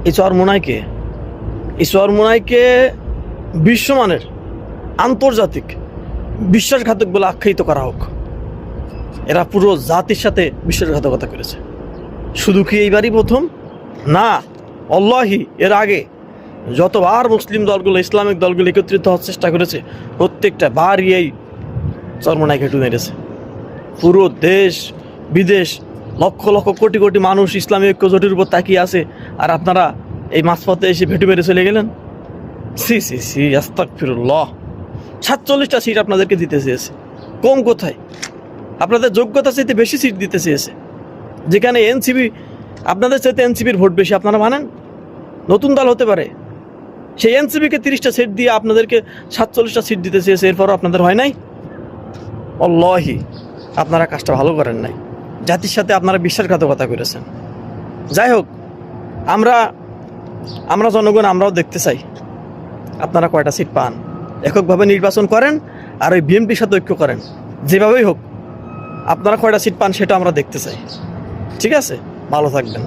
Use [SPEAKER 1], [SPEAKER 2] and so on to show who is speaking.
[SPEAKER 1] এই চরমোনাইকে বিশ্বমানের আন্তর্জাতিক বিশ্বাসঘাতক বলে আখ্যায়িত করা হোক। এরা পুরো জাতির সাথে বিশ্বাসঘাতকতা করেছে। শুধু কি এইবারই প্রথম? না, আল্লাহি এর আগে যতবার মুসলিম দলগুলো, ইসলামিক দলগুলো একত্রিত হওয়ার চেষ্টা করেছে, প্রত্যেকটা বারই এই চরমোনাইকে একটু মেরেছে। পুরো দেশ বিদেশ লক্ষ লক্ষ কোটি কোটি মানুষ ইসলামী ঐক্য জোটের উপর তাকিয়ে আছে, আর আপনারা এই মাঝপথে এসে ভেটু মেরে চলে গেলেন। সি সি সি, আস্তাগফিরুল্লাহ। 47টা সিট আপনাদেরকে দিতে চেয়েছে, কম কোথায়? আপনাদের যোগ্যতা চাইতে বেশি সিট দিতে চেয়েছে। যেখানে এনসিপি, আপনাদের চাইতে এনসিপির ভোট বেশি, আপনারা মানেন? নতুন দল হতে পারে, সেই এনসিপিকে 30টা সিট দিয়ে আপনাদেরকে 47টা সিট দিতে চেয়েছে, এরপরও আপনাদের হয় নাই। আল্লাহি আপনারা কাজটা ভালো করেন নাই, জাতির সাথে আপনারা বিশ্বাসঘাতকতা করেছেন। যাই হোক, আমরা জনগণ, আমরাও দেখতে চাই আপনারা কয়টা সিট পান। এককভাবে নির্বাচন করেন আর ওই বিএনপির সাথে ঐক্য করেন, যেভাবেই হোক আপনারা কয়টা সিট পান সেটা আমরা দেখতে চাই। ঠিক আছে, ভালো থাকবেন।